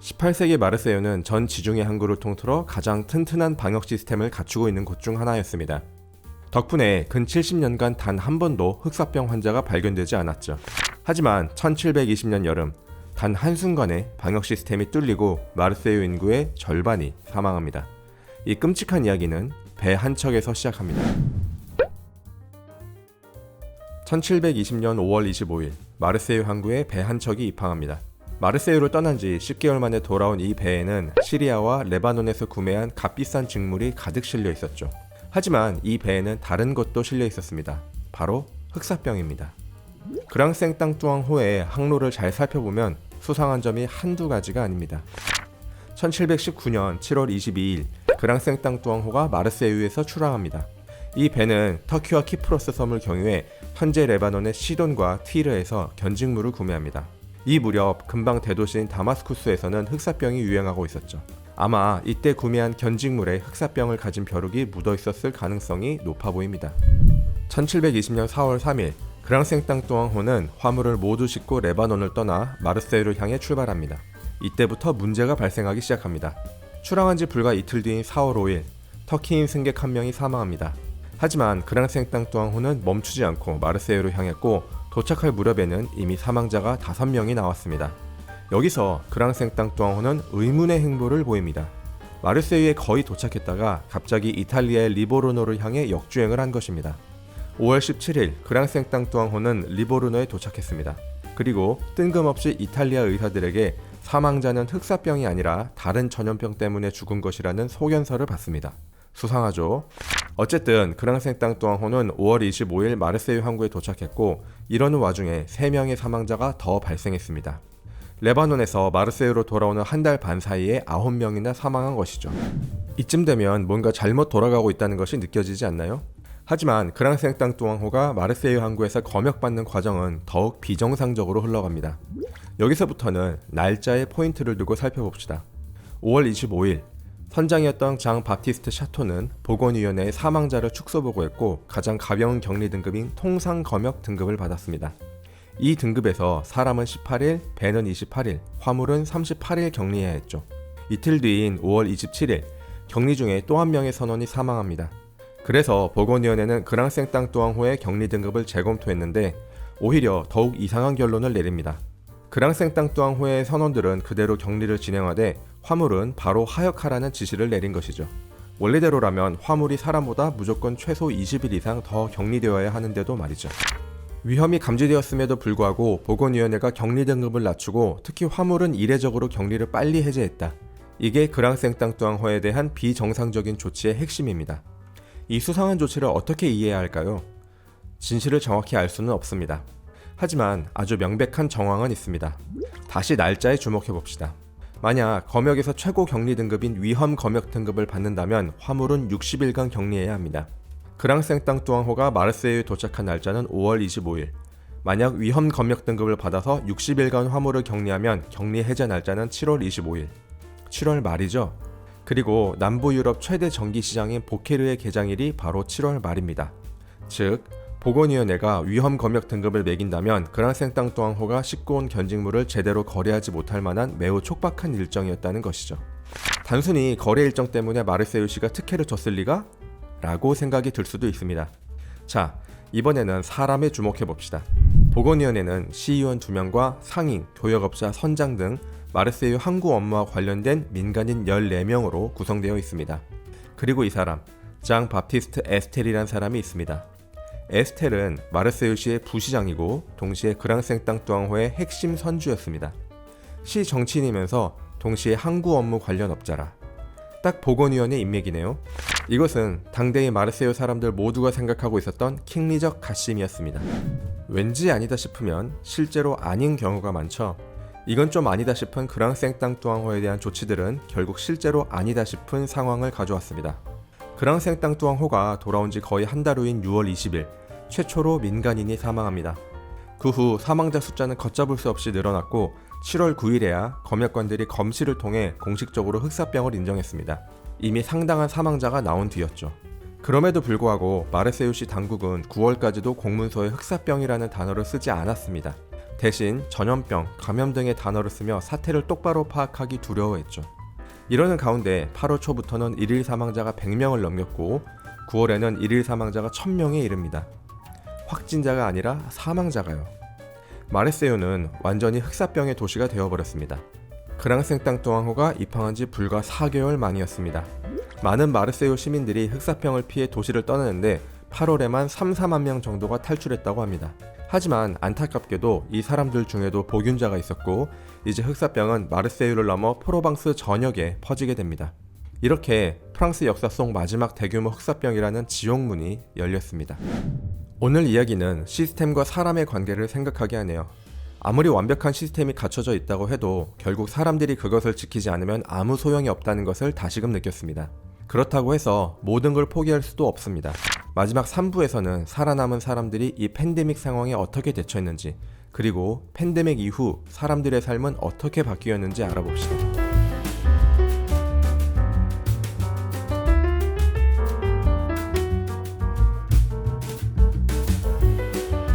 18세기 마르세유는 전 지중해 항구를 통틀어 가장 튼튼한 방역 시스템을 갖추고 있는 곳 중 하나였습니다. 덕분에 근 70년간 단 한 번도 흑사병 환자가 발견되지 않았죠. 하지만 1720년 여름, 단 한순간에 방역 시스템이 뚫리고 마르세유 인구의 절반이 사망합니다. 이 끔찍한 이야기는 배 한 척에서 시작합니다. 1720년 5월 25일, 마르세유 항구에 배 한 척이 입항합니다. 마르세유를 떠난 지 10개월 만에 돌아온 이 배에는 시리아와 레바논에서 구매한 값비싼 직물이 가득 실려 있었죠. 하지만 이 배에는 다른 것도 실려 있었습니다. 바로 흑사병입니다. 그랑생땅뚜앙호의 항로를 잘 살펴보면 수상한 점이 한두 가지가 아닙니다. 1719년 7월 22일, 그랑생땅뚜앙호가 마르세유에서 출항합니다. 이 배는 터키와 키프로스 섬을 경유해 현재 레바논의 시돈과 티르에서 견직물을 구매합니다. 이 무렵 근방 대도시인 다마스쿠스에서는 흑사병이 유행하고 있었죠. 아마 이때 구매한 견직물에 흑사병을 가진 벼룩이 묻어 있었을 가능성이 높아 보입니다. 1720년 4월 3일, 그랑생땅뚜앙호는 화물을 모두 싣고 레바논을 떠나 마르세유를 향해 출발합니다. 이때부터 문제가 발생하기 시작합니다. 출항한 지 불과 이틀 뒤인 4월 5일, 터키인 승객 한 명이 사망합니다. 하지만 그랑생땅뚜앙호는 멈추지 않고 마르세유를 향했고 도착할 무렵에는 이미 사망자가 5명이 나왔습니다. 여기서 그랑생땅뚜앙호는 의문의 행보를 보입니다. 마르세유에 거의 도착했다가 갑자기 이탈리아의 리보르노를 향해 역주행을 한 것입니다. 5월 17일, 그랑생땅뚜앙호는 리보르노에 도착했습니다. 그리고 뜬금없이 이탈리아 의사들에게 사망자는 흑사병이 아니라 다른 전염병 때문에 죽은 것이라는 소견서를 받습니다. 수상하죠? 어쨌든 그랑생땅뚜앙호는 5월 25일 마르세유 항구에 도착했고, 이러는 와중에 3명의 사망자가 더 발생했습니다. 레바논에서 마르세유로 돌아오는 한 달 반 사이에 9명이나 사망한 것이죠. 이쯤 되면 뭔가 잘못 돌아가고 있다는 것이 느껴지지 않나요? 하지만 그랑생땅뚜앙호가 마르세유 항구에서 검역받는 과정은 더욱 비정상적으로 흘러갑니다. 여기서부터는 날짜에 포인트를 두고 살펴봅시다. 5월 25일, 선장이었던 장 바티스트 샤토는 보건위원회의 사망자를 축소보고했고 가장 가벼운 격리 등급인 통상검역 등급을 받았습니다. 이 등급에서 사람은 18일, 배는 28일, 화물은 38일 격리해야 했죠. 이틀 뒤인 5월 27일, 격리 중에 또 한 명의 선원이 사망합니다. 그래서 보건위원회는 그랑생땅뚜앙호의 격리 등급을 재검토했는데 오히려 더욱 이상한 결론을 내립니다. 그랑생땅뚜앙호의 선원들은 그대로 격리를 진행하되 화물은 바로 하역하라는 지시를 내린 것이죠. 원래대로라면 화물이 사람보다 무조건 최소 20일 이상 더 격리되어야 하는데도 말이죠. 위험이 감지되었음에도 불구하고 보건위원회가 격리 등급을 낮추고 특히 화물은 이례적으로 격리를 빨리 해제했다. 이게 그랑생땅뚜앙호에 대한 비정상적인 조치의 핵심입니다. 이 수상한 조치를 어떻게 이해해야 할까요? 진실을 정확히 알 수는 없습니다. 하지만 아주 명백한 정황은 있습니다. 다시 날짜에 주목해봅시다. 만약 검역에서 최고 격리 등급인 위험 검역 등급을 받는다면 화물은 60일간 격리해야 합니다. 그랑생땅뚜앙호가 마르세유에 도착한 날짜는 5월 25일. 만약 위험 검역 등급을 받아서 60일간 화물을 격리하면 격리 해제 날짜는 7월 25일. 7월 말이죠. 그리고 남부 유럽 최대 전기 시장인 보케르의 개장일이 바로 7월 말입니다. 즉, 보건위원회가 위험 검역 등급을 매긴다면 그랑생땅뚜앙호가 싣고 온 견직물을 제대로 거래하지 못할 만한 매우 촉박한 일정이었다는 것이죠. 단순히 거래 일정 때문에 마르세유시가 특혜를 줬을 리가? 라고 생각이 들 수도 있습니다. 자, 이번에는 사람에 주목해봅시다. 보건위원회는 시의원 2명과 상인, 교역업자, 선장 등 마르세유 항구 업무와 관련된 민간인 14명으로 구성되어 있습니다. 그리고 이 사람, 장 바티스트 에스텔이란 사람이 있습니다. 에스텔은 마르세유시의 부시장이고 동시에 그랑생땅뚜앙호의 핵심 선주였습니다. 시 정치인이면서 동시에 항구 업무 관련 업자라. 딱 보건위원회 인맥이네요. 이것은 당대의 마르세유 사람들 모두가 생각하고 있었던 킹리적 가심이었습니다. 왠지 아니다 싶으면 실제로 아닌 경우가 많죠. 이건 좀 아니다 싶은 그랑생땅뚜앙호에 대한 조치들은 결국 실제로 아니다 싶은 상황을 가져왔습니다. 그랑생땅뚜앙호가 돌아온 지 거의 한 달 후인 6월 20일, 최초로 민간인이 사망합니다. 그 후 사망자 숫자는 걷잡을 수 없이 늘어났고 7월 9일에야 검역관들이 검시를 통해 공식적으로 흑사병을 인정했습니다. 이미 상당한 사망자가 나온 뒤였죠. 그럼에도 불구하고 마르세유시 당국은 9월까지도 공문서에 흑사병이라는 단어를 쓰지 않았습니다. 대신 전염병, 감염 등의 단어를 쓰며 사태를 똑바로 파악하기 두려워했죠. 이러는 가운데 8월 초부터는 일일 사망자가 100명을 넘겼고 9월에는 일일 사망자가 1000명에 이릅니다. 확진자가 아니라 사망자가요. 마르세유는 완전히 흑사병의 도시가 되어버렸습니다. 그랑생땅 뚜앙호가 입항한 지 불과 4개월 만이었습니다. 많은 마르세유 시민들이 흑사병을 피해 도시를 떠나는데 8월에만 3-4만 명 정도가 탈출했다고 합니다. 하지만 안타깝게도 이 사람들 중에도 복균자가 있었고 이제 흑사병은 마르세유를 넘어 프로방스 전역에 퍼지게 됩니다. 이렇게 프랑스 역사 속 마지막 대규모 흑사병이라는 지옥문이 열렸습니다. 오늘 이야기는 시스템과 사람의 관계를 생각하게 하네요. 아무리 완벽한 시스템이 갖춰져 있다고 해도 결국 사람들이 그것을 지키지 않으면 아무 소용이 없다는 것을 다시금 느꼈습니다. 그렇다고 해서 모든 걸 포기할 수도 없습니다. 마지막 3부에서는 살아남은 사람들이 이 팬데믹 상황에 어떻게 대처했는지, 그리고 팬데믹 이후 사람들의 삶은 어떻게 바뀌었는지 알아봅시다.